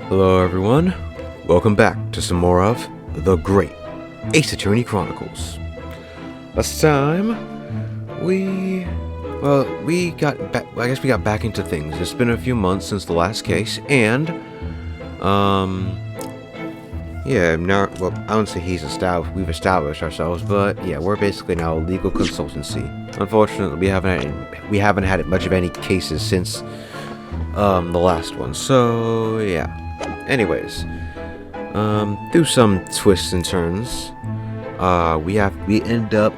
Hello everyone, welcome back to some more of the Great Ace Attorney Chronicles. Last time, we got back, I guess we got back into things. It's been a few months since the last case, and, yeah, now, well, I wouldn't say we've established ourselves, but yeah, we're basically now a legal consultancy. Unfortunately, we haven't had much of any cases since, the last one, so yeah. Anyways, through some twists and turns, we end up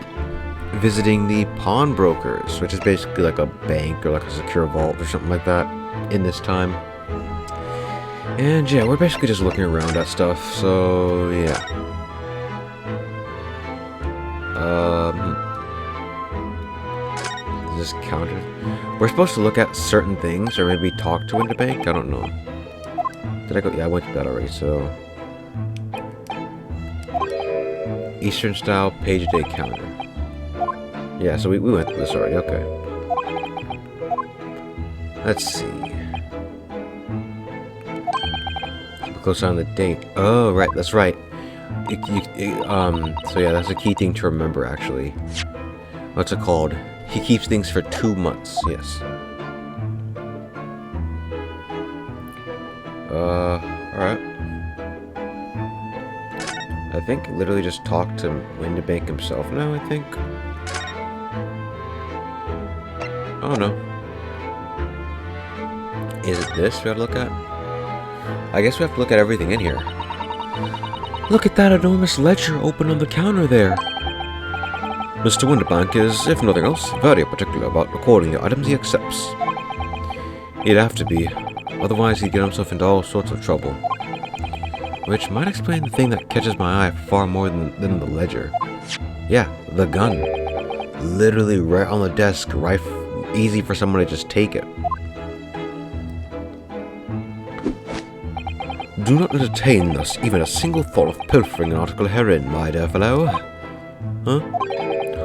visiting the pawnbrokers, which is basically like a bank or like a secure vault or something like that in this time. And yeah, we're basically just looking around at stuff, so yeah. Is this counted? We're supposed to look at certain things or maybe talk to in the bank? I don't know. Did I go? Yeah, I went to that already, so... Eastern style page a day counter. Yeah, so we went through this already, okay. Let's see. We're close on the date. Oh, right, that's right. So yeah, that's a key thing to remember, actually. What's it called? He keeps things for 2 months, yes. Alright. I think literally just talk to Benedict himself now, I think. Oh no. Is it this we have to look at? I guess we have to look at everything in here. Look at that enormous ledger open on the counter there. Mr. Winterbank is, if nothing else, very particular about recording the items he accepts. He'd have to be. Otherwise, he'd get himself into all sorts of trouble. Which might explain the thing that catches my eye far more than the ledger. Yeah, the gun. Literally right on the desk, right easy for someone to just take it. Do not entertain thus even a single thought of pilfering an article herein, my dear fellow. Huh?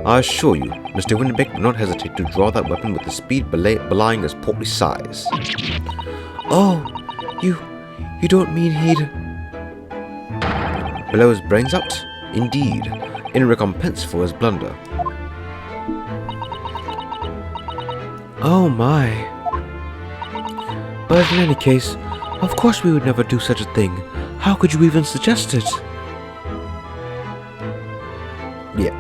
I assure you, Mr. Winterbank would not hesitate to draw that weapon with the speed belying his portly size. Oh, you don't mean he'd... Blow his brains out? Indeed, in recompense for his blunder. Oh my. But in any case, of course we would never do such a thing. How could you even suggest it? Yeah.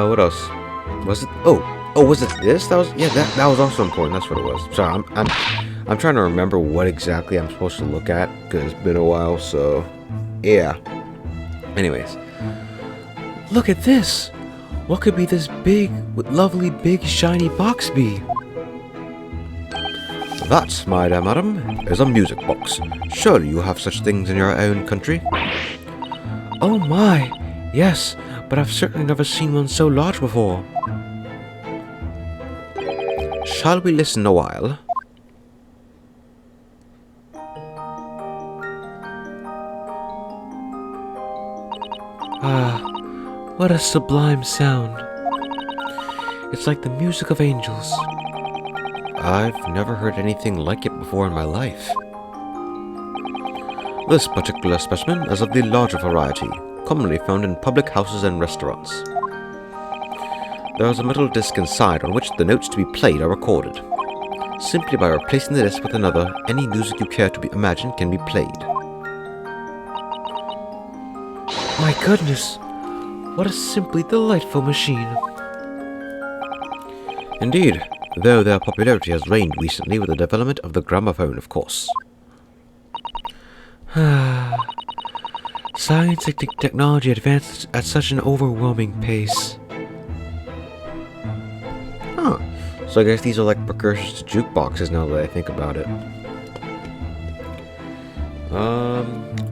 What else? Was it? Oh, was it this? That was also important. That's what it was. Sorry, I'm trying to remember what exactly I'm supposed to look at because it's been a while. So, yeah. Anyways, look at this. What could be this lovely, big, shiny box be? That, my dear madam, is a music box. Surely you have such things in your own country. Oh my, yes, but I've certainly never seen one so large before. Shall we listen a while? Ah, what a sublime sound. It's like the music of angels. I've never heard anything like it before in my life. This particular specimen is of the larger variety, commonly found in public houses and restaurants. There is a metal disc inside on which the notes to be played are recorded. Simply by replacing the disc with another, any music you care to imagine can be played. My goodness, what a simply delightful machine. Indeed, though their popularity has waned recently with the development of the gramophone, of course. Science and technology advances at such an overwhelming pace. Huh. So I guess these are like precursors to jukeboxes now that I think about it.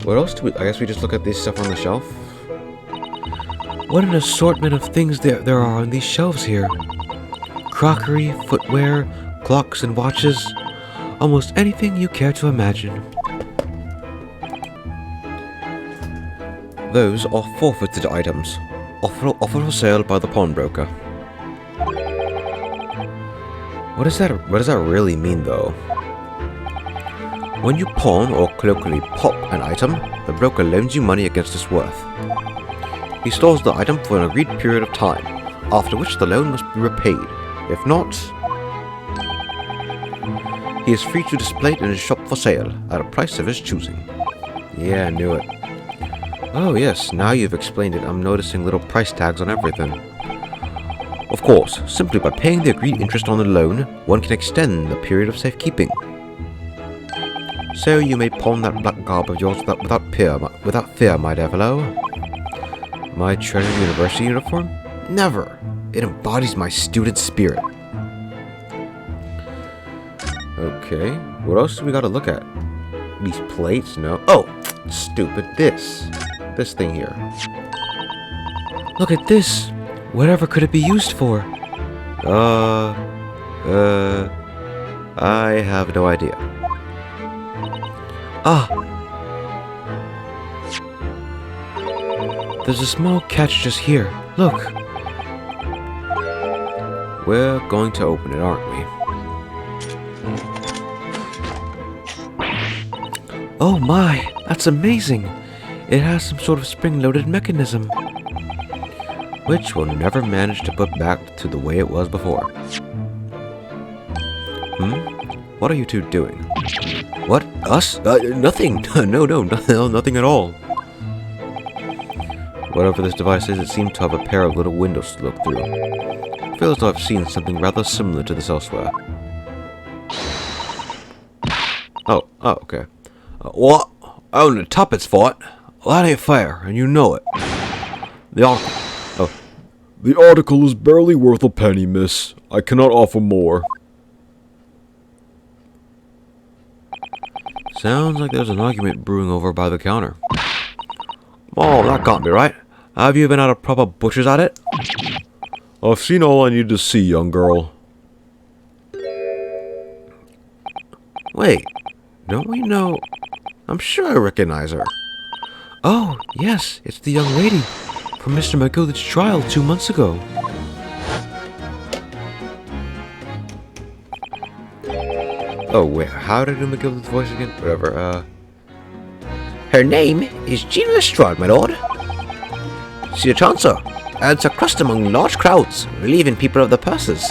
What else do we... I guess we just look at this stuff on the shelf. What an assortment of things there are on these shelves here. Crockery, footwear, clocks and watches. Almost anything you care to imagine. Those are forfeited items. Offer for sale by the pawnbroker. What does that really mean, though? When you pawn or colloquially pop an item, the broker loans you money against its worth. He stores the item for an agreed period of time, after which the loan must be repaid. If not, he is free to display it in his shop for sale, at a price of his choosing. Yeah, I knew it. Oh yes, now you've explained it, I'm noticing little price tags on everything. Of course, simply by paying the agreed interest on the loan, one can extend the period of safekeeping. So you may pawn that black garb of yours without fear, my devil. My treasured university uniform? Never! It embodies my student spirit. Okay, what else do we gotta look at? These plates? No. Oh! Stupid. This thing here. Look at this! Whatever could it be used for? I have no idea. Ah! There's a small catch just here. Look! We're going to open it, aren't we? Oh my! That's amazing! It has some sort of spring-loaded mechanism, which we'll never manage to put back to the way it was before. What are you two doing? What? Us? Nothing! No, nothing at all. Whatever this device is, it seems to have a pair of little windows to look through. I feel as though I've seen something rather similar to this elsewhere. Oh, okay. What? Oh, the tuppence for it? Well, that ain't fair, and you know it. The article is barely worth a penny, miss. I cannot offer more. Sounds like there's an argument brewing over by the counter. Oh, that can't be right. Have you even had a proper butcher's at it? I've seen all I need to see, young girl. Wait, don't we know? I'm sure I recognize her. Oh, yes, it's the young lady from Mr. McGillicud's trial 2 months ago. Oh, wait, how did I do McGillicud's voice again? Whatever, Her name is Jean Lestrade, my lord. She's a chancer, and it's a crust among large crowds, relieving people of their purses.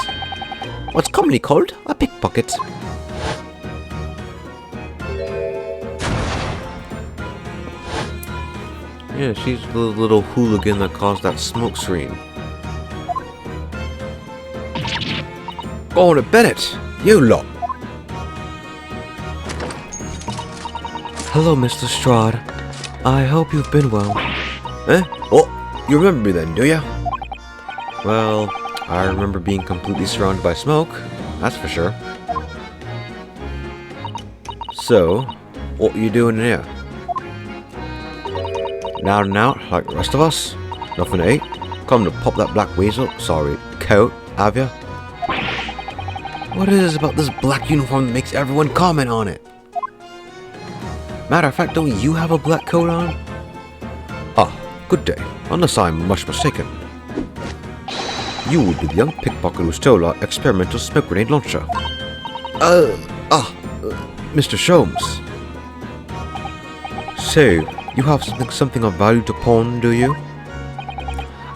What's commonly called a pickpocket. Yeah, she's the little hooligan that caused that smoke screen. Go on to Benedict, you lot. Hello, Mr. Lestrade. I hope you've been well. Eh? Oh, you remember me then, do ya? Well, I remember being completely surrounded by smoke, that's for sure. So, what are you doing in here? Out and out, like the rest of us? Nothing to eat? Come to pop that black coat, have ya? What is it about this black uniform that makes everyone comment on it? Matter of fact, don't you have a black coat on? Ah, good day, unless I'm much mistaken. You would be the young pickpocket who stole our experimental smoke grenade launcher. Mr. Sholmes. So, you have something of value to pawn, do you?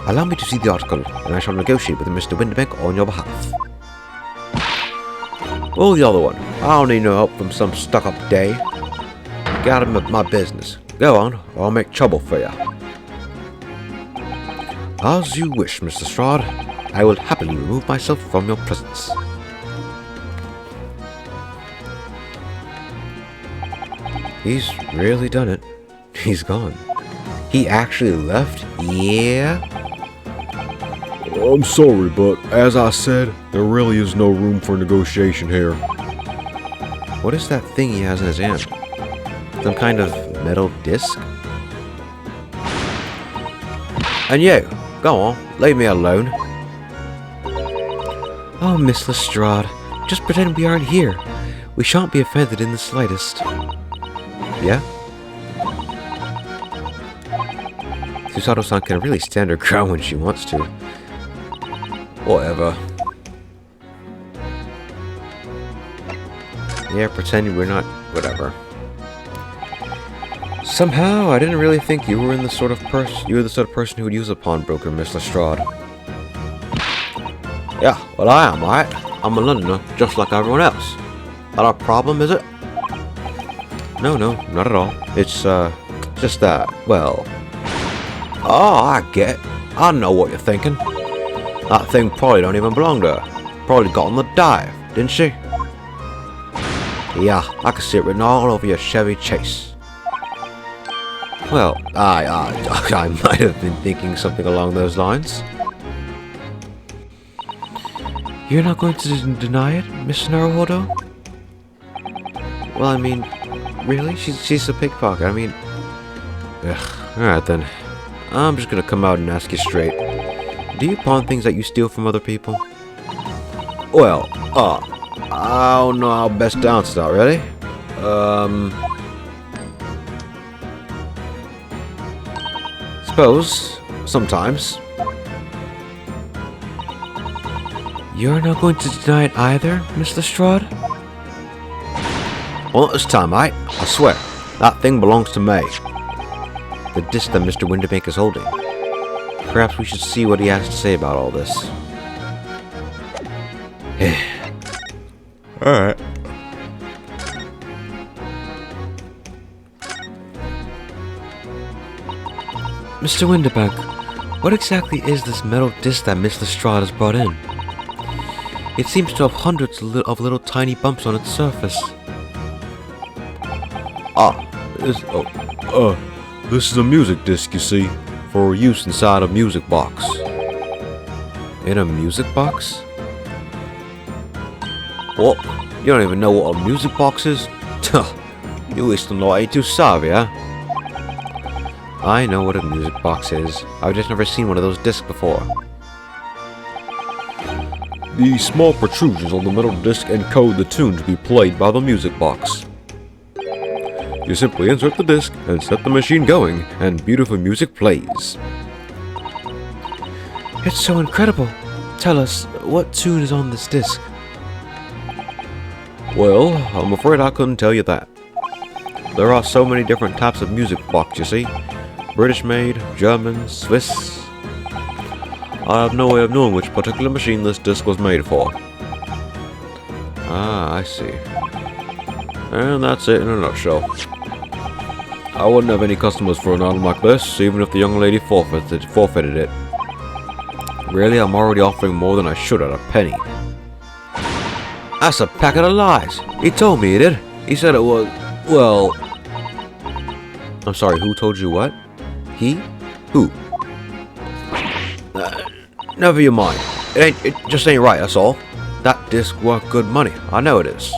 Allow me to see the article, and I shall negotiate with Mr. Winterbank on your behalf. Oh, the other one. I don't need no help from some stuck-up day. Get out of my business. Go on, or I'll make trouble for you. As you wish, Mr. Lestrade. I will happily remove myself from your presence. He's really done it. He's gone. He actually left? Yeah? I'm sorry, but as I said, there really is no room for negotiation here. What is that thing he has in his hand? Some kind of metal disc? And you, go on, leave me alone. Oh, Miss Lestrade, just pretend we aren't here. We shan't be offended in the slightest. Yeah? Susato-san can really stand her ground when she wants to. Whatever. Yeah, pretend we're not... whatever. Somehow, I didn't really think you were the sort of person who would use a pawnbroker, Miss Lestrade. Yeah, well, I am, right? I'm a Londoner, just like everyone else. Not a problem, is it? No, not at all. It's, just that, well... Oh, I get it. I know what you're thinking. That thing probably don't even belong to her. Probably got on the dive, didn't she? Yeah, I can see it written all over your Chevy Chase. Well, I might have been thinking something along those lines. You're not going to deny it, Miss Naruhodo? Well, I mean, really? She's a pickpocket. I mean... Ugh, alright then. I'm just gonna come out and ask you straight. Do you pawn things that you steal from other people? Well, I don't know how best to answer that, really. Suppose, sometimes. You're not going to deny it either, Miss Lestrade? Well, not this time, mate. I swear. That thing belongs to me. The disc that Mr. Windibank is holding. Perhaps we should see what he has to say about all this. Alright. Mr. Windibank, what exactly is this metal disc that Miss Lestrade has brought in? It seems to have hundreds of little tiny bumps on its surface. This is a music disc, you see, for use inside a music box. In a music box? What? You don't even know what a music box is? You waste a lot, ain't too savvy, huh? I know what a music box is. I've just never seen one of those discs before. The small protrusions on the metal disc encode the tune to be played by the music box. You simply insert the disc and set the machine going, and beautiful music plays. It's so incredible. Tell us, what tune is on this disc? Well, I'm afraid I couldn't tell you that. There are so many different types of music box, you see. British made, German, Swiss. I have no way of knowing which particular machine this disc was made for. Ah, I see. And that's it in a nutshell. I wouldn't have any customers for an item like this, even if the young lady forfeited it. Really, I'm already offering more than I should at a penny. That's a packet of lies. He told me he did. He said it was... well... I'm sorry, who told you what? He? Who? Never you mind. It just ain't right, that's all. That disc worth good money. I know it is.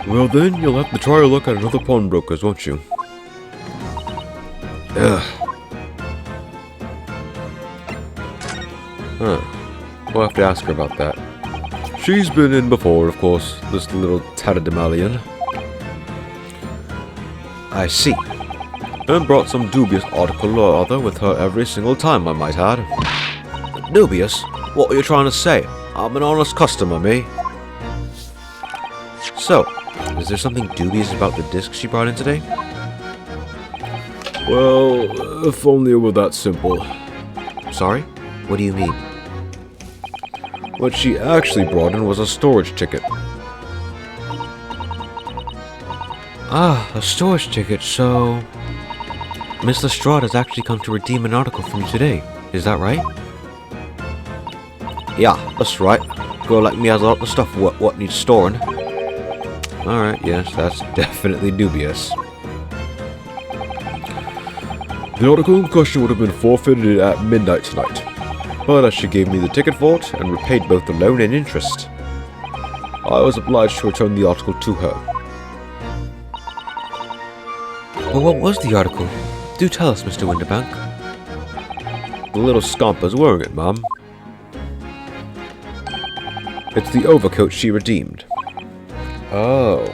Well then, you'll have to try a look at another pawnbroker's, won't you? Ugh. Huh. We'll have to ask her about that. She's been in before, of course, this little tatterdemalion. I see. And brought some dubious article or other with her every single time, I might add. Dubious? What are you trying to say? I'm an honest customer, me. So, is there something dubious about the disc she brought in today? Well, if only it were that simple. Sorry? What do you mean? What she actually brought in was a storage ticket. Ah, a storage ticket, so... Miss Lestrade has actually come to redeem an article from you today. Is that right? Yeah, that's right. Girl like me has a lot of stuff what needs storing. Alright, yes, that's definitely dubious. The article in question would have been forfeited at midnight tonight. But as she gave me the ticket for it and repaid both the loan and interest, I was obliged to return the article to her. Well, what was the article? Do tell us, Mr. Windibank. The little scamper's wearing it, ma'am. It's the overcoat she redeemed. Oh.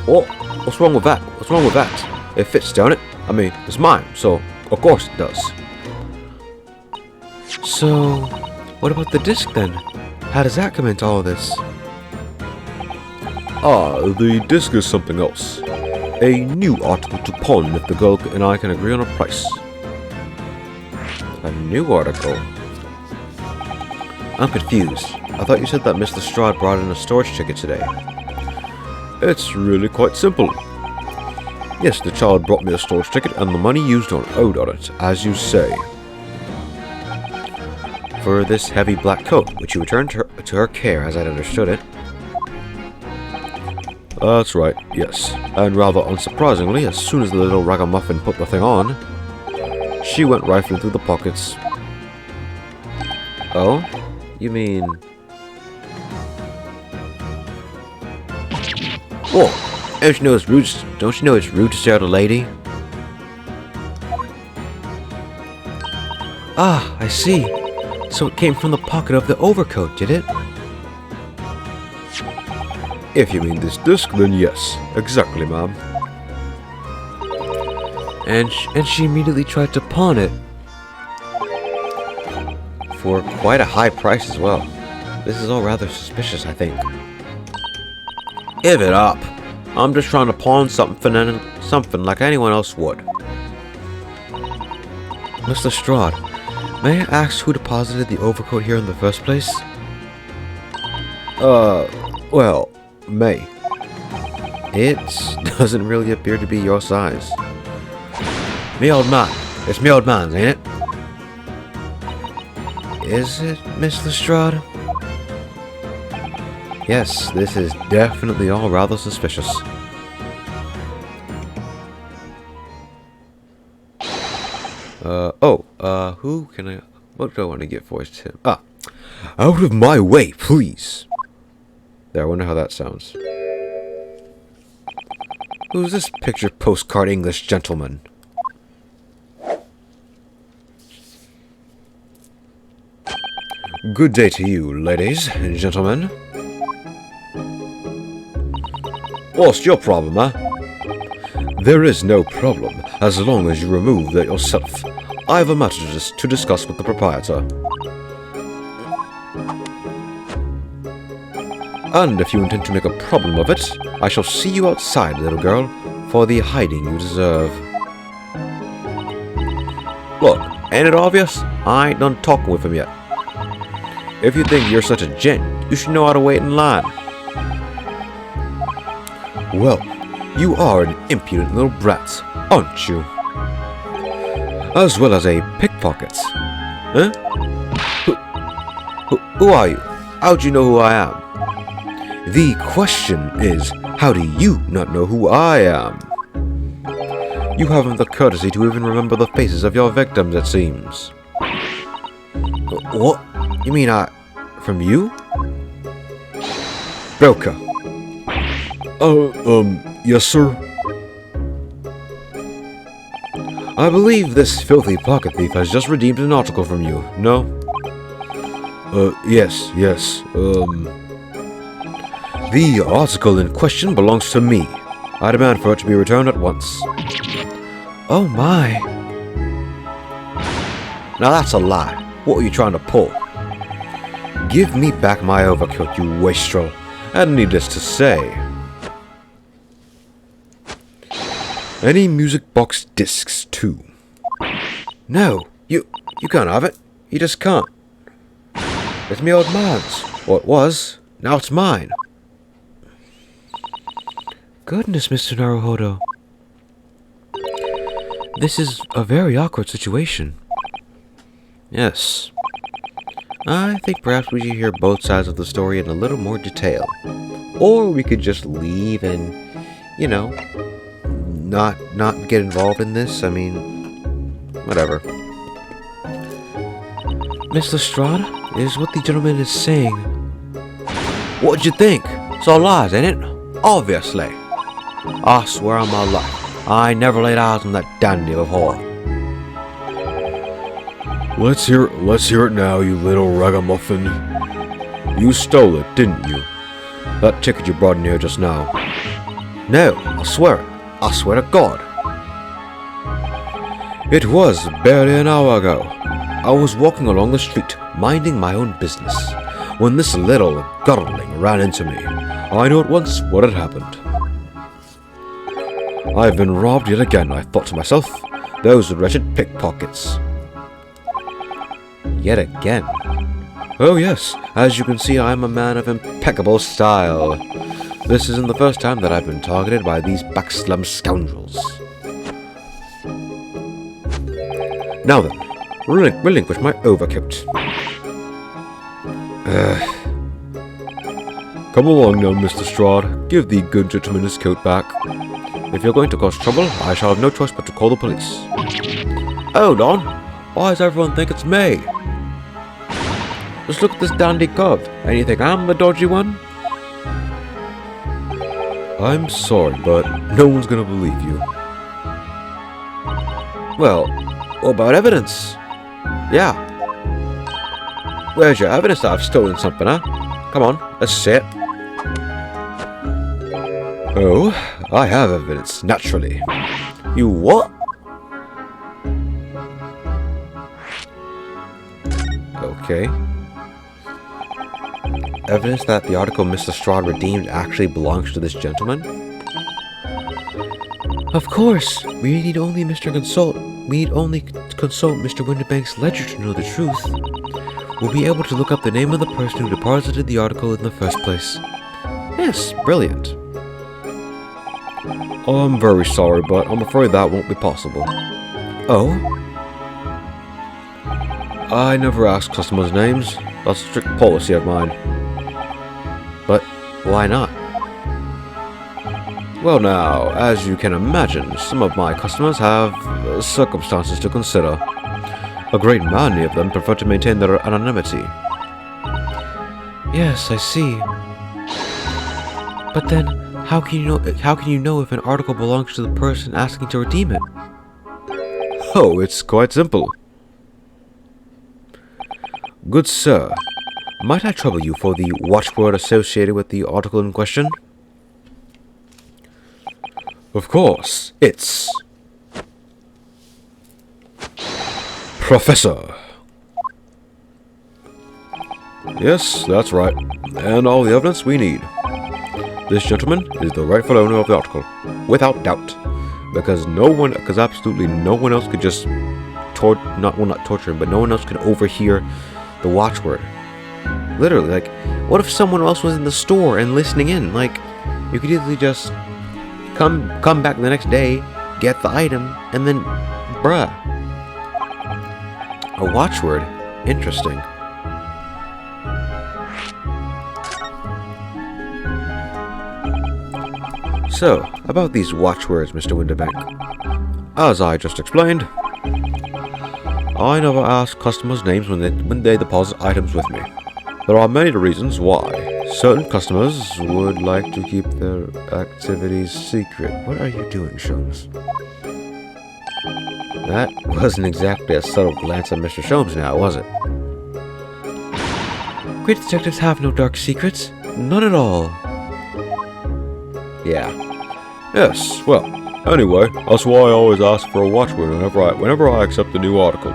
Oh, what's wrong with that? What's wrong with that? It fits, don't it? I mean, it's mine, so of course it does. So, what about the disc then? How does that come into all this? Ah, the disc is something else. A new article to pawn if the girl and I can agree on a price. A new article? I'm confused. I thought you said that Mr. Strahd brought in a storage ticket today. It's really quite simple. Yes, the child brought me a storage ticket and the money used on owed on it, as you say. For this heavy black coat, which you returned to her care, as I'd understood it. That's right, yes. And rather unsurprisingly, as soon as the little ragamuffin put the thing on, she went rifling through the pockets. Oh? You mean... Whoa! Don't you know it's rude to stare at a lady? Ah, I see. So it came from the pocket of the overcoat, did it? If you mean this disc, then yes. Exactly, ma'am. And she immediately tried to pawn it. For quite a high price as well. This is all rather suspicious, I think. Give it up. I'm just trying to pawn something like anyone else would. Mr. Strahd, may I ask who deposited the overcoat here in the first place? Well, May. It doesn't really appear to be your size. Me old man. It's me old man, ain't it? Is it, Mr. Strahd? Yes, this is definitely all rather suspicious. Who can I... What do I want to get for him? Ah, out of my way, please. There, I wonder how that sounds. Who's this picture postcard English gentleman? Good day to you, ladies and gentlemen. What's your problem, huh? There is no problem, as long as you remove that yourself. I have a matter to discuss with the proprietor. And if you intend to make a problem of it, I shall see you outside, little girl, for the hiding you deserve. Look, ain't it obvious? I ain't done talking with him yet. If you think you're such a gent, you should know how to wait in line. Well, you are an impudent little brat, aren't you? As well as a pickpocket. Huh? Who are you? How'd you know who I am? The question is, how do you not know who I am? You haven't the courtesy to even remember the faces of your victims, it seems. What? You mean from you? Belka. Yes, sir. I believe this filthy pocket thief has just redeemed an article from you, no? Yes. The article in question belongs to me. I demand for it to be returned at once. Oh my. Now that's a lie. What are you trying to pull? Give me back my overcoat, you wastrel. And needless to say, any music box discs too. No, you can't have it. You just can't. It's me old man's. Well, it was. Now it's mine. Goodness, Mr. Naruhodo. This is a very awkward situation. Yes. I think perhaps we should hear both sides of the story in a little more detail. Or we could just leave and, you know, not get involved in this. I mean, whatever. Mr. Strahd, is what the gentleman is saying. What'd you think? It's all lies, ain't it? Obviously. I swear on my life, I never laid eyes on that dandy before. Let's hear it now, you little ragamuffin. You stole it, didn't you? That ticket you brought in here just now. No, I swear it. I swear to God. It was barely an hour ago. I was walking along the street, minding my own business, when this little godling ran into me. I knew at once what had happened. I've been robbed yet again, I thought to myself. Those wretched pickpockets. Yet again? Oh yes, as you can see, I am a man of impeccable style. This isn't the first time that I've been targeted by these backslum scoundrels. Now then, relinquish my overcoat. Come along now, Mr. Strahd. Give the good gentleman his coat back. If you're going to cause trouble, I shall have no choice but to call the police. Hold on. Why does everyone think it's me? Just look at this dandy cove. And you think I'm the dodgy one? I'm sorry, but no one's gonna believe you. Well, what about evidence? Yeah. Where's your evidence that I've stolen something, huh? Come on, let's see it. Oh, I have evidence, naturally. You what? Okay. Evidence that the article Mr. Strahd redeemed actually belongs to this gentleman? Of course. We need only consult Mr. Winterbank's ledger to know the truth. We'll be able to look up the name of the person who deposited the article in the first place. Yes, brilliant. I'm very sorry, but I'm afraid that won't be possible. Oh? I never ask customers' names. That's a strict policy of mine. But why not? Well now, as you can imagine, some of my customers have circumstances to consider. A great many of them prefer to maintain their anonymity. Yes, I see. But then, how can you know if an article belongs to the person asking to redeem it? Oh, it's quite simple. Good sir, might I trouble you for the watchword associated with the article in question? Of course, it's Professor. Yes, that's right, and all the evidence we need. This gentleman is the rightful owner of the article, without doubt, because absolutely no one else could just not torture him, but no one else could overhear the watchword. Literally, like, what if someone else was in the store and listening in? Like, you could easily just come back the next day, get the item, and then, bruh. A watchword? Interesting. So, about these watchwords, Mr. Winterbank. As I just explained, I never ask customers' names when they deposit items with me. There are many reasons why. Certain customers would like to keep their activities secret. What are you doing, Sholmes? That wasn't exactly a subtle glance at Mr. Sholmes now, was it? Great detectives have no dark secrets. None at all. Yeah. Yes, well, anyway, that's why I always ask for a watchword whenever I accept a new article.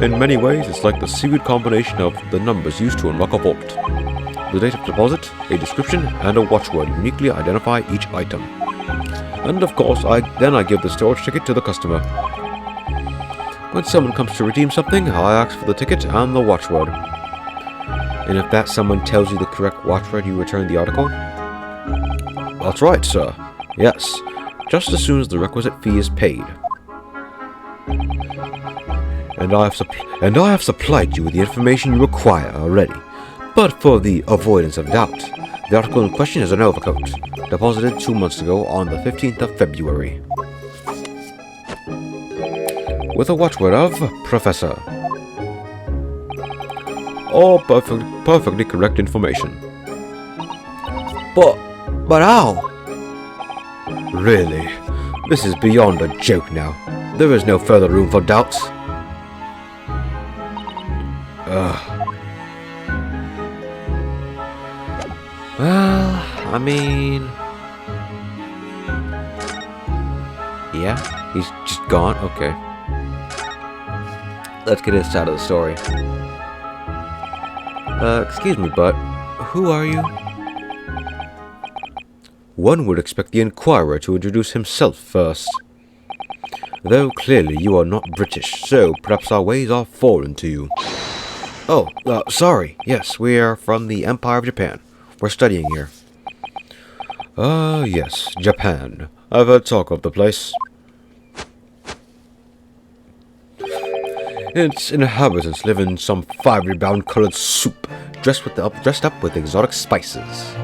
In many ways, it's like the secret combination of the numbers used to unlock a vault. The date of deposit, a description, and a watchword uniquely identify each item. And of course, I give the storage ticket to the customer. When someone comes to redeem something, I ask for the ticket and the watchword. And if that someone tells you the correct watchword, you return the article? That's right, sir. Yes, just as soon as the requisite fee is paid. And I have supplied you with the information you require already. But for the avoidance of doubt, the article in question is an overcoat, deposited 2 months ago on the 15th of February. With a watchword of Professor. All perfectly correct information. But how? Really, this is beyond a joke now. There is no further room for doubt. Well, I mean... Yeah, he's just gone? Okay. Let's get his side of the story. Excuse me, but who are you? One would expect the inquirer to introduce himself first. Though clearly you are not British, so perhaps our ways are foreign to you. Oh, sorry. Yes, we are from the Empire of Japan. We're studying here. Ah, yes, Japan. I've heard talk of the place. Its inhabitants live in some fiery brown-colored soup, dressed up with exotic spices.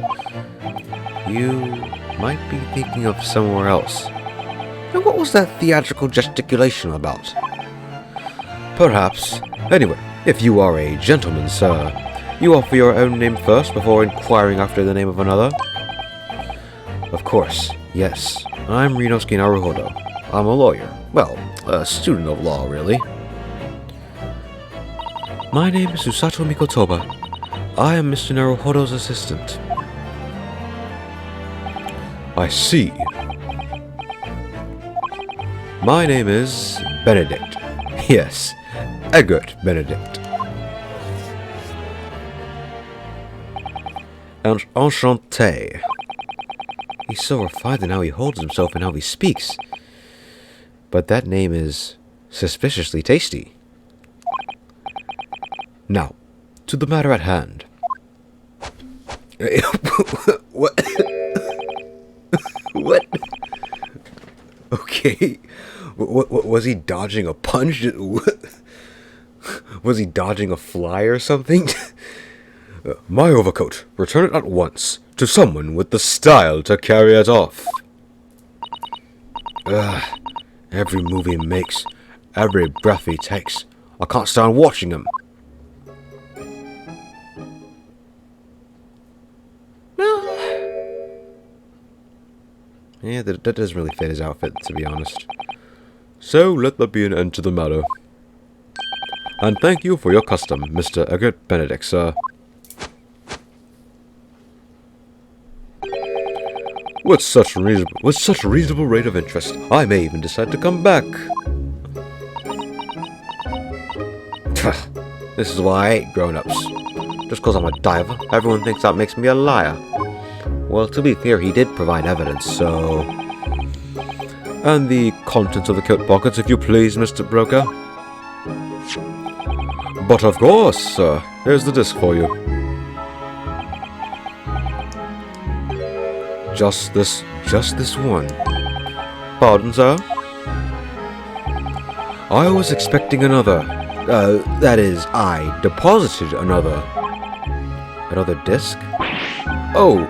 You might be thinking of somewhere else. And what was that theatrical gesticulation about? Perhaps. Anyway, if you are a gentleman, sir, you offer your own name first before inquiring after the name of another? Of course, yes. I'm Rinosuke Naruhodo. I'm a lawyer. Well, a student of law, really. My name is Usato Mikotoba. I am Mr. Naruhodo's assistant. I see. My name is Benedict. Yes, Egbert Benedict. Enchanté. He's so refined in how he holds himself and how he speaks. But that name is suspiciously tasty. Now, to the matter at hand. What? What? Okay. What, was he dodging a punch? Was he dodging a fly or something? My overcoat. Return it at once to someone with the style to carry it off. Every move he makes, every breath he takes, I can't stand watching him. Yeah, that doesn't really fit his outfit, to be honest. So let there be an end to the matter. And thank you for your custom, Mr. Egbert Benedict, sir. With such a reasonable rate of interest, I may even decide to come back. This is why I hate grown-ups. Just because I'm a diver, everyone thinks that makes me a liar. Well, to be fair, he did provide evidence, so... And the contents of the coat pockets, if you please, Mr. Broker. But of course, sir. Here's the disc for you. Just this one. Pardon, sir? I was expecting another. That is, I deposited another. Another disc? Oh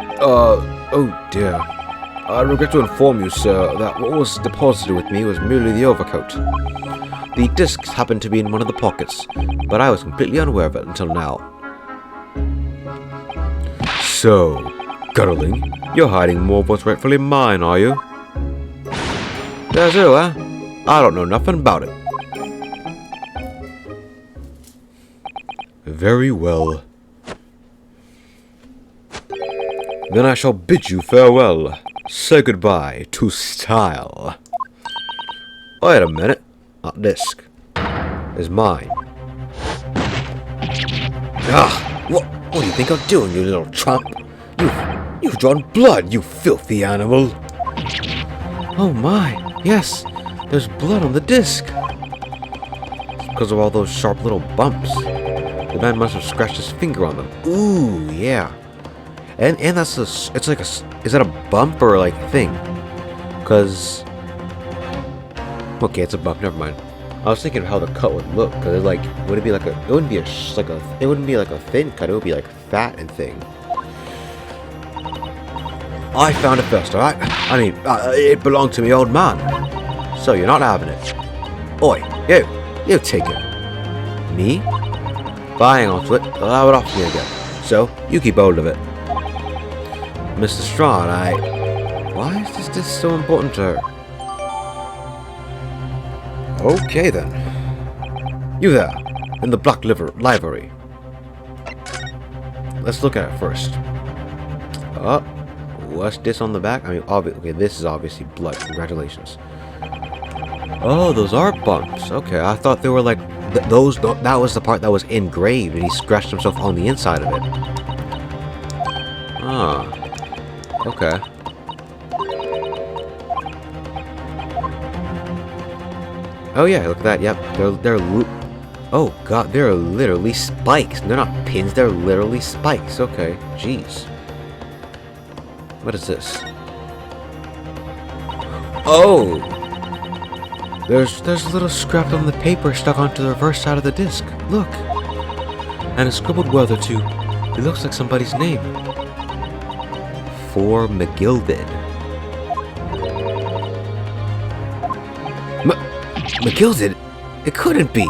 dear. I regret to inform you, sir, that what was deposited with me was merely the overcoat. The discs happened to be in one of the pockets, but I was completely unaware of it until now. So, Gutterling, you're hiding more of what's rightfully mine, are you? Does who, huh? I don't know nothing about it. Very well. Then I shall bid you farewell. Say goodbye to style. Wait a minute. That disc is mine. What do you think I'm doing, you little tramp? You've drawn blood, you filthy animal. Oh my, yes, there's blood on the disc. It's because of all those sharp little bumps. The man must have scratched his finger on them. Ooh, yeah. And that's it's like is that a bump or like a thing? Cause okay, it's a bump. Never mind. I was thinking of how the cut would look. Cause it like would it be like a? It wouldn't be it wouldn't be like a thin cut. It would be like fat and thing. I found it first, alright? I mean, it belonged to me old man. So you're not having it. Oi, you take it. Me? Buying onto it, allow it off me again. So you keep hold of it. Mr. Strawn, why is this so important to her? Okay then. You there, in the black livery. Let's look at it first. What's this on the back? I mean, okay, this is obviously blood. Congratulations. Oh, those are bumps. Okay, I thought they were like that was the part that was engraved, and he scratched himself on the inside of it. Ah. Okay. Oh yeah, look at that. Yep, oh god, they're literally spikes. They're not pins. They're literally spikes. Okay, jeez. What is this? Oh, there's a little scrap on the paper stuck onto the reverse side of the disc. Look, and a scribbled word or two. It looks like somebody's name. For McGilded. McGilded? It couldn't be.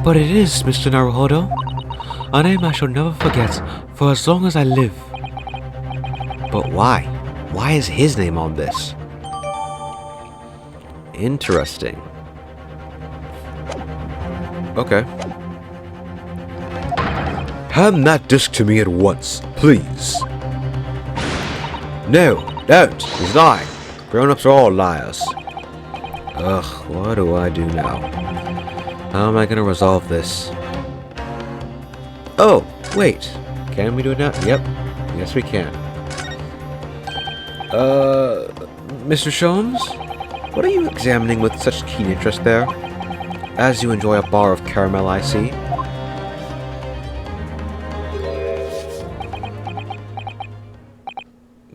But it is, Mr. Naruhodo. A name I shall never forget for as long as I live. But why? Why is his name on this? Interesting. Okay. Hand that disc to me at once, please. No, don't. He's lying. Grown-ups are all liars. Ugh, what do I do now? How am I gonna resolve this? Oh, wait. Can we do it now? Yep. Yes, we can. Mr. Sholmes? What are you examining with such keen interest there? As you enjoy a bar of caramel, I see.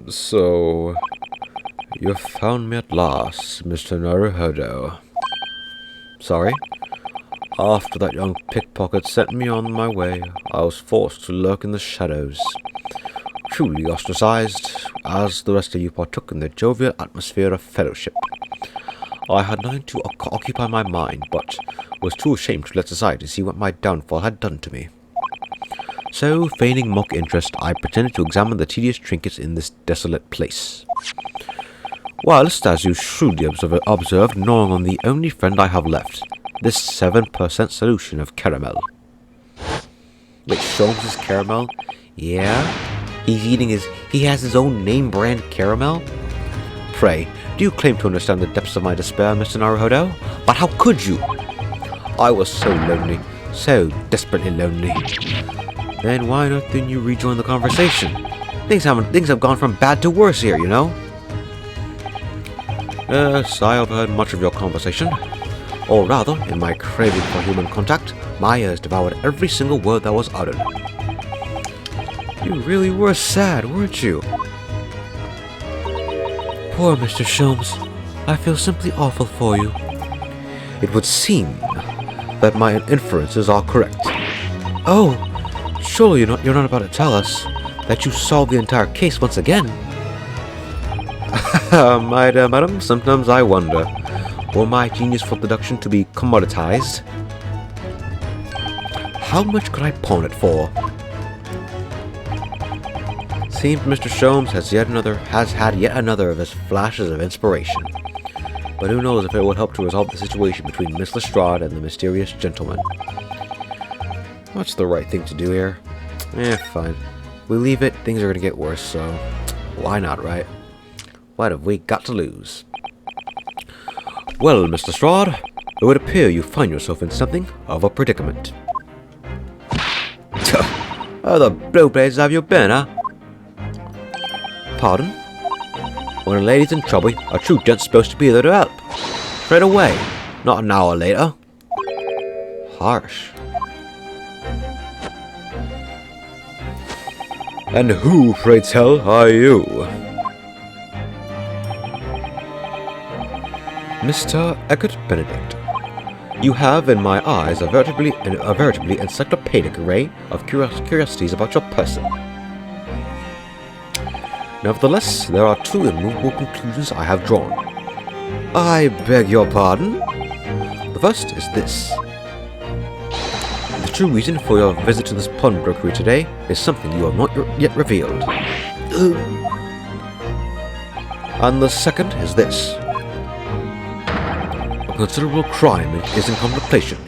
So, you found me at last, Mr. Naruhodo. Sorry? After that young pickpocket sent me on my way, I was forced to lurk in the shadows. Truly ostracized, as the rest of you partook in the jovial atmosphere of fellowship. I had nothing to occupy my mind, but was too ashamed to let society see what my downfall had done to me. So, feigning mock interest, I pretended to examine the tedious trinkets in this desolate place. Whilst, as you shrewdly observed, gnawing on the only friend I have left, this 7% solution of caramel. Wait, Sholmes' caramel? Yeah? He has his own name brand caramel? Pray, do you claim to understand the depths of my despair, Mr. Naruhodo? But how could you? I was so lonely, so desperately lonely. Then why not then you rejoin the conversation? Things have gone from bad to worse here, you know? Yes, I overheard much of your conversation. Or rather, in my craving for human contact, my ears devoured every single word that was uttered. You really were sad, weren't you? Poor Mr. Sholmes. I feel simply awful for you. It would seem that my inferences are correct. Oh, surely you're not about to tell us that you solved the entire case once again. My dear madam, sometimes I wonder, were my genius for deduction to be commoditized? How much could I pawn it for? Seems Mr. Sholmes has had yet another of his flashes of inspiration. But who knows if it would help to resolve the situation between Miss Lestrade and the mysterious gentleman. What's the right thing to do here? Fine. We leave it, things are gonna get worse, so why not, right? What have we got to lose? Well, Mr. Lestrade, it would appear you find yourself in something of a predicament. Where the blue blazes have you been, huh? Pardon? When a lady's in trouble, a true gent's supposed to be there to help. Straight away, not an hour later. Harsh. And who, pray tell, are you? Mr. Eckert Benedict. You have, in my eyes, a veritably encyclopedic array of curiosities about your person. Nevertheless, there are two immovable conclusions I have drawn. I beg your pardon? The first is this. The true reason for your visit to this pawnbrokery today is something you have not yet revealed. And the second is this. A considerable crime is in contemplation,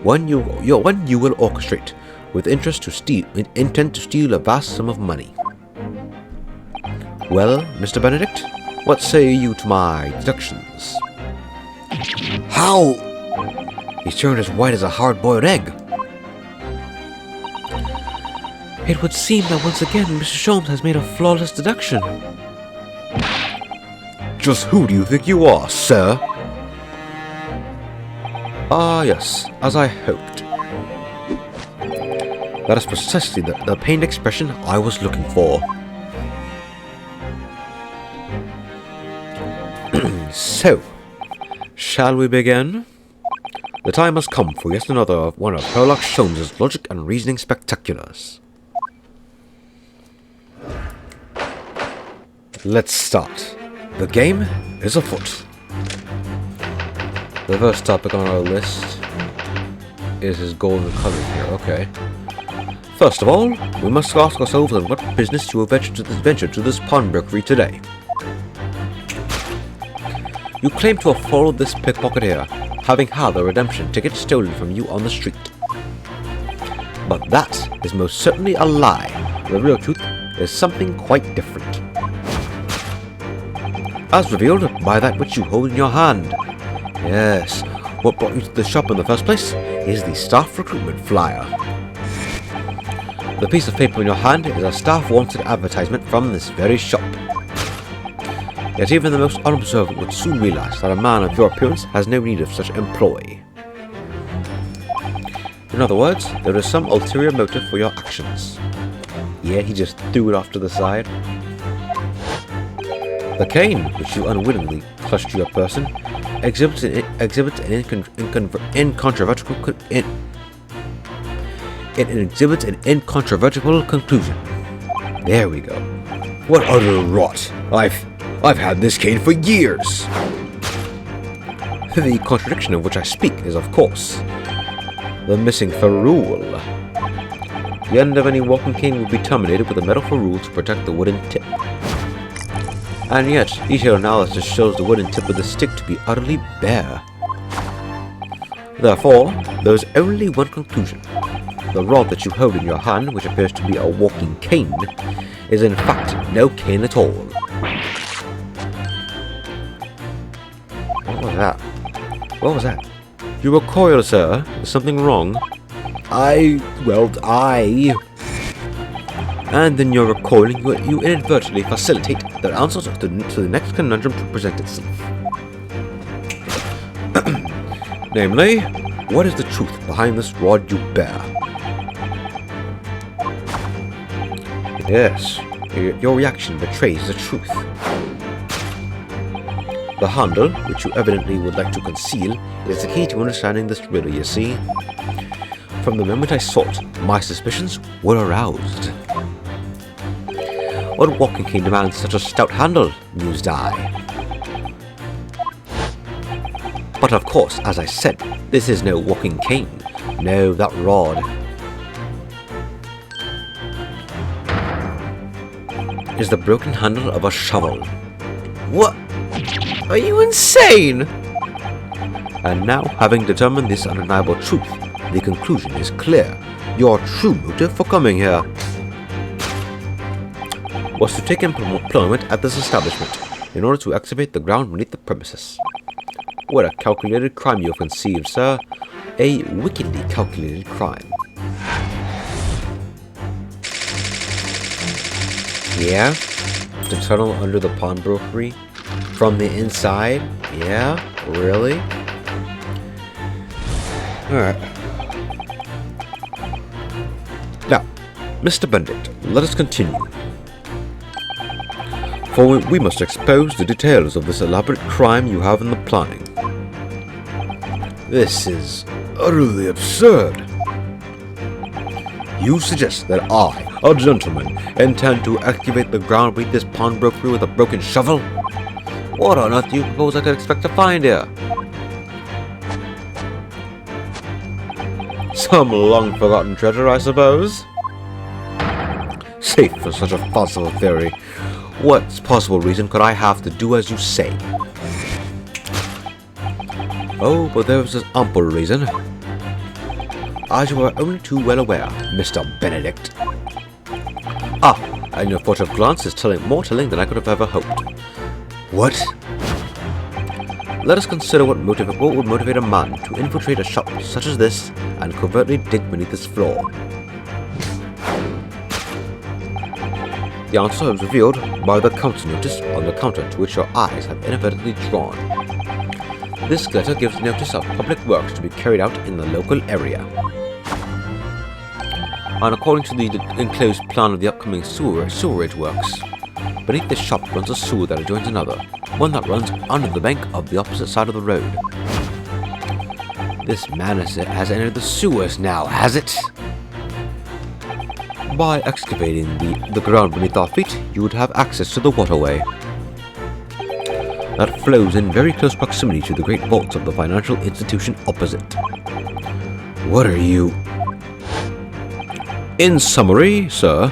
one you will orchestrate, with intent to steal a vast sum of money. Well, Mr. Benedict, what say you to my deductions? How? He's turned as white as a hard-boiled egg. It would seem that once again Mr. Sholmes has made a flawless deduction. Just who do you think you are, sir? Ah, yes, as I hoped. That is precisely the pained expression I was looking for. So, shall we begin? The time has come for yet another one of Sherlock Holmes' logic and reasoning spectaculars. Let's start. The game is afoot. The first topic on our list is his golden color here, okay. First of all, we must ask ourselves on what business you have ventured to this pawnbrokery today. You claim to have followed this pickpocket here, having had a redemption ticket stolen from you on the street. But that is most certainly a lie. The real truth is something quite different. As revealed by that which you hold in your hand. Yes, what brought you to the shop in the first place is the staff recruitment flyer. The piece of paper in your hand is a staff wanted advertisement from this very shop. Yet even the most unobservant would soon realize that a man of your appearance has no need of such employ. In other words, there is some ulterior motive for your actions. Yeah, he just threw it off to the side. The cane, which you unwittingly clutched to your person, exhibits an incontrovertible conclusion. There we go. What utter rot! I've had this cane for years! The contradiction of which I speak is, of course, the missing ferrule. The end of any walking cane would be terminated with a metal ferrule to protect the wooden tip. And yet, detailed analysis shows the wooden tip of the stick to be utterly bare. Therefore, there is only one conclusion. The rod that you hold in your hand, which appears to be a walking cane, is in fact no cane at all. What was that? What was that? You recoil, sir. Is something wrong? And in your recoiling, you inadvertently facilitate the answer to the next conundrum to present itself. Namely, what is the truth behind this rod you bear? Yes, your reaction betrays the truth. The handle, which you evidently would like to conceal, is the key to understanding this riddle, you see. From the moment I saw it, my suspicions were aroused. What walking cane demands such a stout handle, mused I. But of course, as I said, this is no walking cane. No, that rod is the broken handle of a shovel. What? Are you insane? And now, having determined this undeniable truth, the conclusion is clear. Your true motive for coming here was to take employment at this establishment in order to excavate the ground beneath the premises. What a calculated crime you have conceived, sir. A wickedly calculated crime. Yeah? To tunnel under the pawnbrokery? From the inside? Yeah? Really? Alright. Now, Mr. Benedict, let us continue. For we must expose the details of this elaborate crime you have in the planning. This is utterly absurd. You suggest that I, a gentleman, intend to excavate the ground beneath this pawnbrokery with a broken shovel? What on earth do you suppose I could expect to find here? Some long-forgotten treasure, I suppose? Safe for such a farcical theory. What possible reason could I have to do as you say? Oh, but there is an ample reason. As you are only too well aware, Mr. Benedict. Ah, and your furtive glance is more telling than I could have ever hoped. What? Let us consider what would motivate a man to infiltrate a shop such as this and covertly dig beneath its floor. The answer is revealed by the counter notice on the counter to which your eyes have inadvertently drawn. This letter gives notice of public works to be carried out in the local area. And according to the enclosed plan of the upcoming sewerage works, beneath this shop runs a sewer that adjoins another, one that runs under the bank of the opposite side of the road. This man has entered the sewers now, has it? By excavating the ground beneath our feet, you would have access to the waterway that flows in very close proximity to the great vaults of the financial institution opposite. What are you? In summary, sir,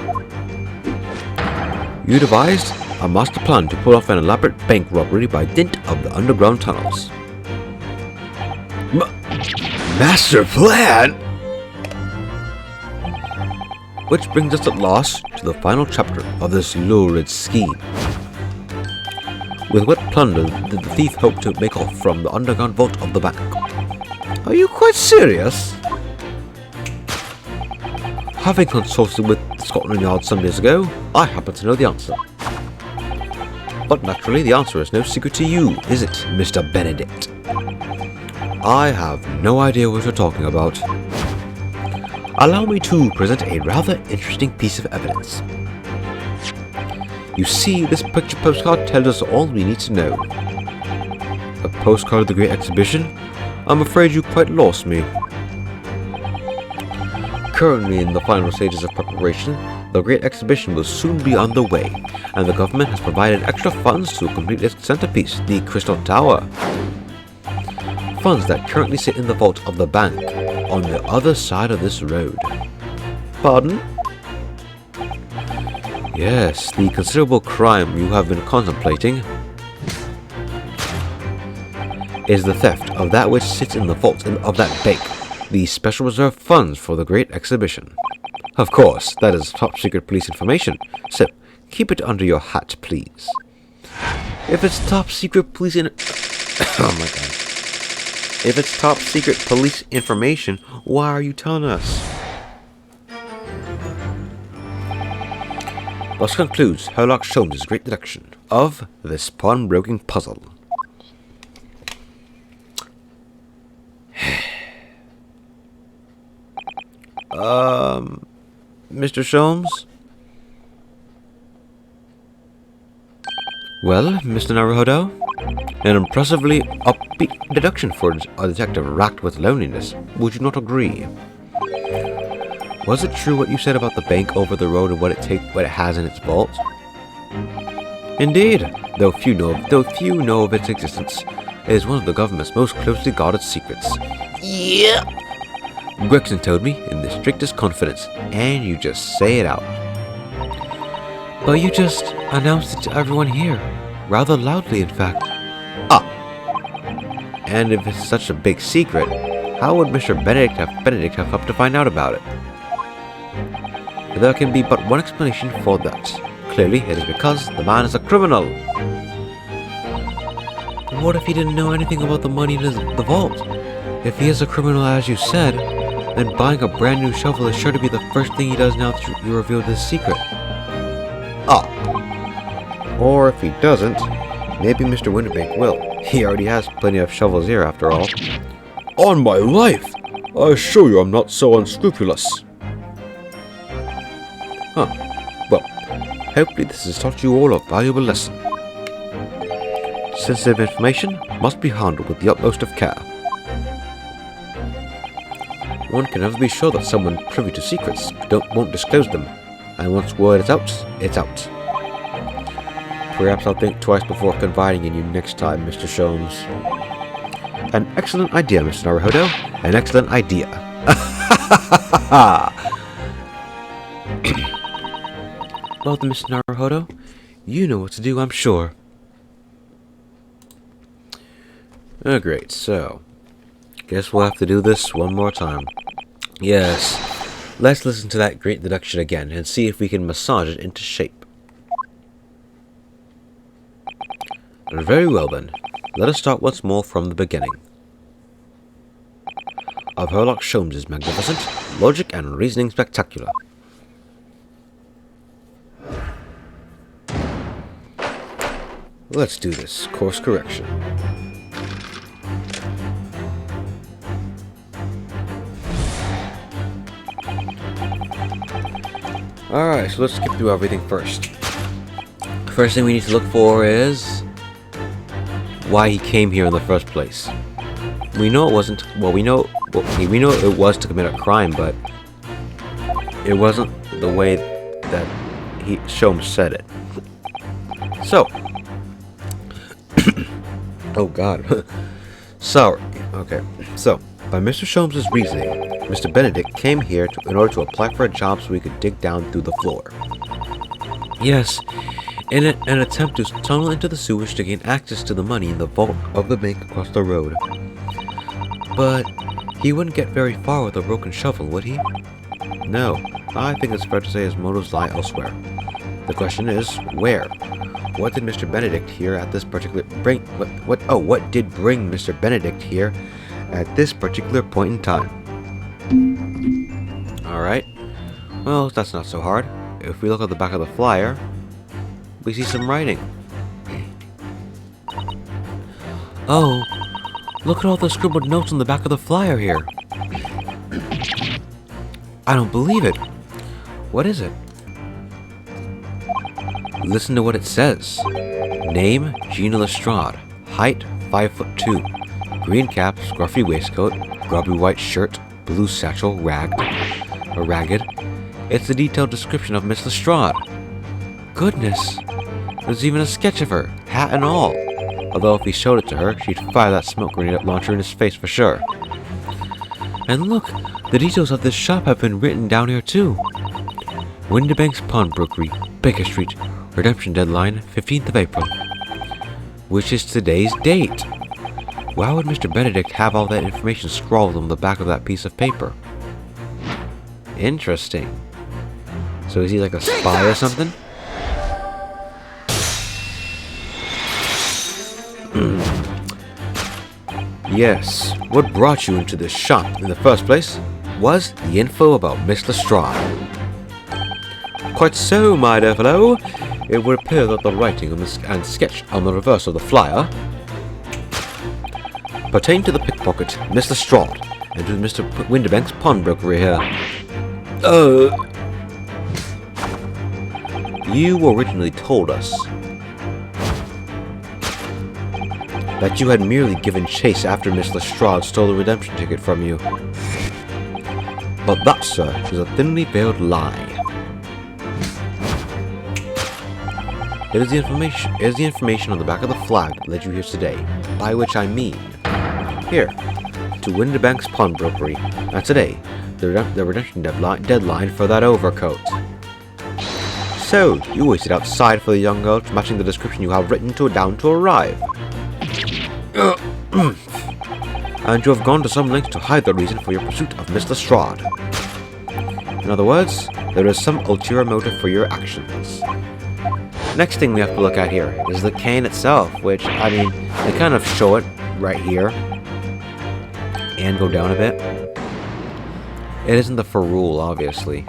you devised a master plan to pull off an elaborate bank robbery by dint of the underground tunnels. Master plan? Which brings us at last to the final chapter of this lurid scheme. With what plunder did the thief hope to make off from the underground vault of the bank? Are you quite serious? Having consulted with Scotland Yard some days ago, I happen to know the answer. But naturally, the answer is no secret to you, is it, Mr. Benedict? I have no idea what you're talking about. Allow me to present a rather interesting piece of evidence. You see, this picture postcard tells us all we need to know. A postcard of the Great Exhibition? I'm afraid you quite lost me. Currently in the final stages of preparation, the Great Exhibition will soon be underway, and the government has provided extra funds to complete its centerpiece, the Crystal Tower. Funds that currently sit in the vault of the bank, on the other side of this road. Pardon? Yes, the considerable crime you have been contemplating is the theft of that which sits in the vault of that bank, the special reserve funds for the Great Exhibition. Of course, that is top secret police information, so keep it under your hat, please. If it's top secret police oh my god. If it's top secret police information, why are you telling us? Thus concludes Sherlock Holmes' great deduction of this pawnbroking puzzle. Mr. Sholmes? Well, Mr. Naruhodo? An impressively upbeat deduction for a detective racked with loneliness. Would you not agree? Was it true what you said about the bank over the road and what it has in its vault? Indeed, though few know of its existence, it is one of the government's most closely guarded secrets. Yeah. Gregson told me in the strictest confidence, and you just say it out. But you just announced it to everyone here, rather loudly in fact. Ah. And if it's such a big secret, how would Mr. Benedict have come to find out about it? There can be but one explanation for that. Clearly, it is because the man is a criminal. What if he didn't know anything about the money in the vault? If he is a criminal as you said, then buying a brand new shovel is sure to be the first thing he does now that you revealed this secret. Ah. Or if he doesn't, maybe Mr. Winterbank will. He already has plenty of shovels here after all. On my life! I assure you I'm not so unscrupulous. Huh. Well, hopefully this has taught you all a valuable lesson. Sensitive information must be handled with the utmost of care. One can never be sure that someone privy to secrets won't disclose them, and once word is out, it's out. Perhaps I'll think twice before confiding in you next time, Mr. Sholmes. An excellent idea, Mr. Naruhodo. An excellent idea. Well then, Mr. Naruhodo, you know what to do, I'm sure. Oh, great, so guess we'll have to do this one more time. Yes, let's listen to that great deduction again and see if we can massage it into shape. Very well then, let us start once more from the beginning. Of Sherlock Holmes is magnificent, logic and reasoning spectacular. Let's do this, course correction. Alright, so let's skip through everything first. First thing we need to look for is why he came here in the first place. We know it wasn't, we know it was to commit a crime, but it wasn't the way that Sholmes said it. So, oh god, sorry. Okay, so by Mr. Sholmes' reasoning, Mr. Benedict came here in order to apply for a job so he could dig down through the floor. Yes, in an attempt to tunnel into the sewers to gain access to the money in the vault of the bank across the road. But he wouldn't get very far with a broken shovel, would he? No, I think it's fair to say his motives lie elsewhere. The question is, where? What did Mr. Benedict here at this particular what did bring Mr. Benedict here at this particular point in time? Alright. Well, that's not so hard. If we look at the back of the flyer, we see some writing. Oh, look at all the scribbled notes on the back of the flyer here. I don't believe it. What is it? Listen to what it says. Name, Gina Lestrade. Height, 5'2". Green cap, scruffy waistcoat, grubby white shirt, blue satchel, ragged. It's the detailed description of Miss Lestrade. Goodness. There's even a sketch of her, hat and all. Although if he showed it to her, she'd fire that smoke grenade launcher in his face for sure. And look, the details of this shop have been written down here too. Windibank's Pawnbrokery, Baker Street, redemption deadline 15th of April. Which is today's date. Why would Mr. Benedict have all that information scrawled on the back of that piece of paper? Interesting. So is he like a spy or something? Yes, what brought you into this shop in the first place was the info about Miss Lestrade. Quite so, my dear fellow. It would appear that the writing and sketch on the reverse of the flyer pertain to the pickpocket, Miss Lestrade, and to Mr. Windibank's pawnbrokery here. You originally told us that you had merely given chase after Miss Lestrade stole the redemption ticket from you. But that, sir, is a thinly veiled lie. It is the information on the back of the flag that led you here today, by which I mean, here, to Windibank's pawnbrokery, and today, the redemption deadline for that overcoat. So, you waited outside for the young girl matching the description you have written down to arrive. And you have gone to some lengths to hide the reason for your pursuit of Miss Lestrade. In other words, there is some ulterior motive for your actions. Next thing we have to look at here is the cane itself, which, I mean, they kind of show it right here. And go down a bit. It isn't the ferrule, obviously.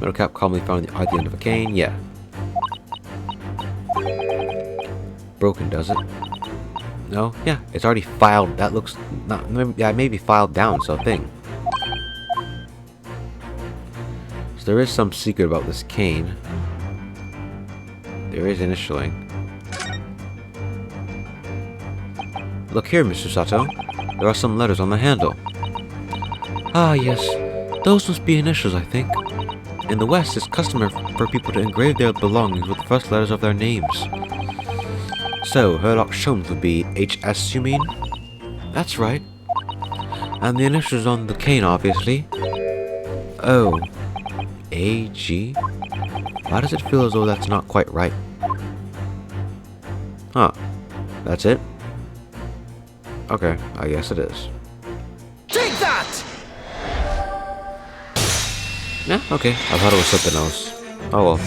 Metal cap calmly found at the end of a cane, yeah. Broken, does it? No? Yeah, it's already filed. That looks not. Yeah, maybe filed down, so thing. So there is some secret about this cane. There is initialing. Look here, Mr. Sato. There are some letters on the handle. Ah, yes. Those must be initials, I think. In the West, it's customary for people to engrave their belongings with the first letters of their names. So, Herlock Sholmes would be HS, you mean? That's right. And the initials on the cane, obviously. Oh. AG? Why does it feel as though that's not quite right? Huh. That's it? Okay, I guess it is. Take that! Yeah, okay. I thought it was something else. Oh well.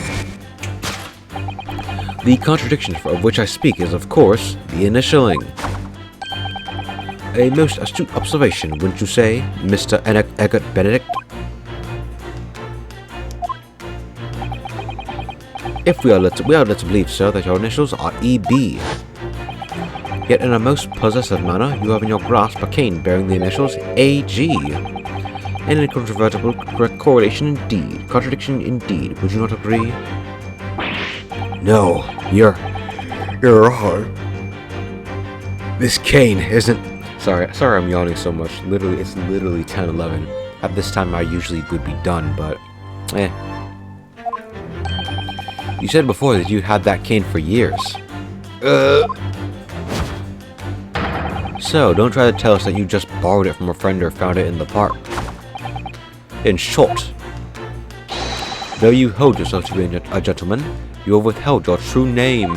The contradiction of which I speak is, of course, the initialing. A most astute observation, wouldn't you say, Mr. Eggert Benedict? If we are led to believe, sir, that your initials are EB. Yet in a most possessive manner, you have in your grasp a cane bearing the initials AG. An incontrovertible correlation indeed. Contradiction indeed. Would you not agree? No, you're wrong. This cane isn't... Sorry I'm yawning so much. It's literally 10:11. At this time I usually would be done, but... You said before that you had that cane for years. So, don't try to tell us that you just borrowed it from a friend or found it in the park. In short, though you hold yourself to be a gentleman, you have withheld your true name.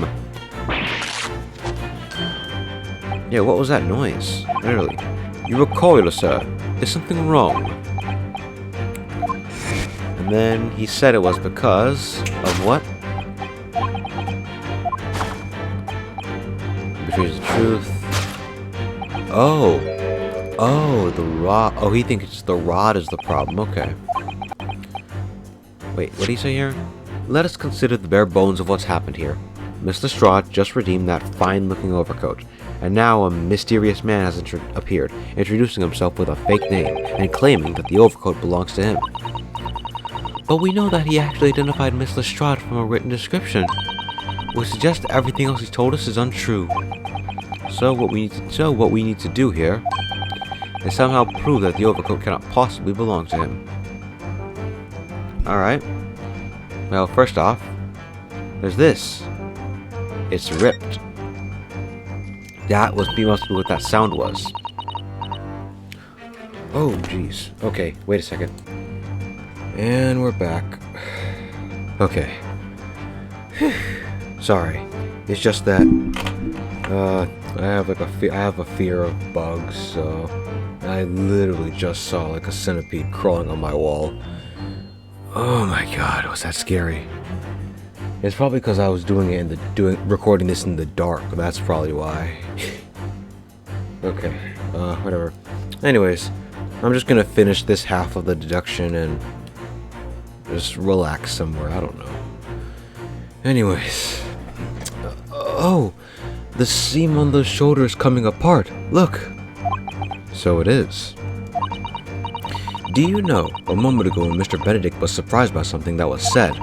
Yeah, what was that noise? Literally. You recoil, sir. Is something wrong? And then he said it was because of what? Betrays the truth. Oh, the rod. Oh, he thinks it's the rod is the problem. Okay. Wait, what did he say here? Let us consider the bare bones of what's happened here. Miss Lestrade just redeemed that fine-looking overcoat, and now a mysterious man has appeared, introducing himself with a fake name and claiming that the overcoat belongs to him. But we know that he actually identified Miss Lestrade from a written description, which suggests that everything else he told us is untrue. So what we need to do here is somehow prove that the overcoat cannot possibly belong to him. Alright. Well, first off, there's this. It's ripped. That must be what that sound was. Oh, jeez. Okay, wait a second. And we're back. Okay. Sorry. It's just that I have a fear of bugs, so I literally just saw like a centipede crawling on my wall. Oh my god, was that scary? It's probably because I was recording this in the dark. That's probably why. Okay, whatever. Anyways, I'm just gonna finish this half of the deduction and just relax somewhere. I don't know. Anyways, oh, the seam on the shoulder is coming apart. Look. So it is. Do you know, a moment ago when Mr. Benedict was surprised by something that was said,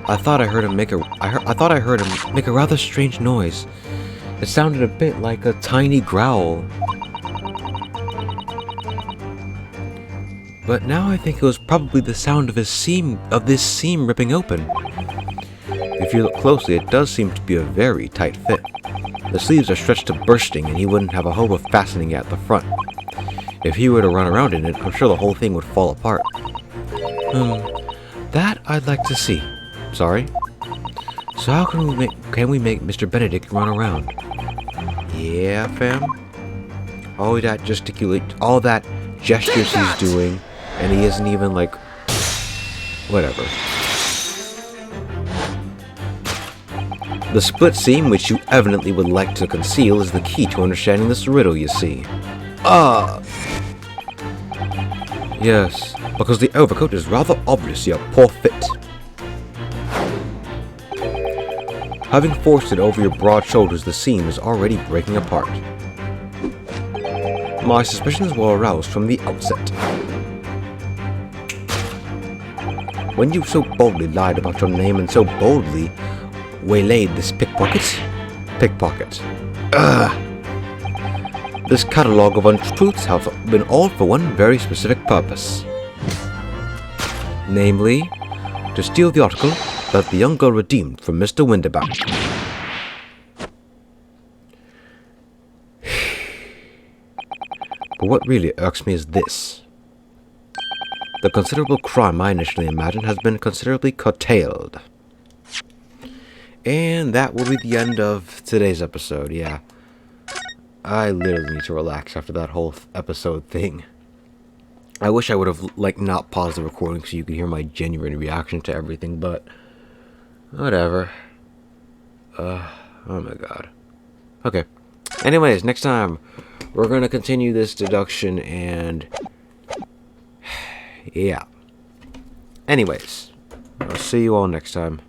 I thought I heard him make a rather strange noise. It sounded a bit like a tiny growl. But now I think it was probably the sound of this seam ripping open. If you look closely, it does seem to be a very tight fit. The sleeves are stretched to bursting, and he wouldn't have a hope of fastening it at the front. If he were to run around in it, I'm sure the whole thing would fall apart. That I'd like to see. Sorry? So how can we make Mr. Benedict run around? Yeah, fam? All that gestures he's doing, and he isn't even like... Whatever. The split seam, which you evidently would like to conceal, is the key to understanding this riddle, you see. Yes, because the overcoat is rather obviously a poor fit. Having forced it over your broad shoulders, the seam is already breaking apart. My suspicions were aroused from the outset. When you so boldly lied about your name and so boldly waylaid this pickpocket. This catalogue of untruths have been all for one very specific purpose. Namely, to steal the article that the young girl redeemed from Mr. Windabout. But what really irks me is this. The considerable crime I initially imagined has been considerably curtailed. And that will be the end of today's episode, yeah. I literally need to relax after that whole episode thing. I wish I would have, not paused the recording so you could hear my genuine reaction to everything, but... whatever. Oh my god. Okay. Anyways, next time, we're gonna continue this deduction and... yeah. Anyways, I'll see you all next time.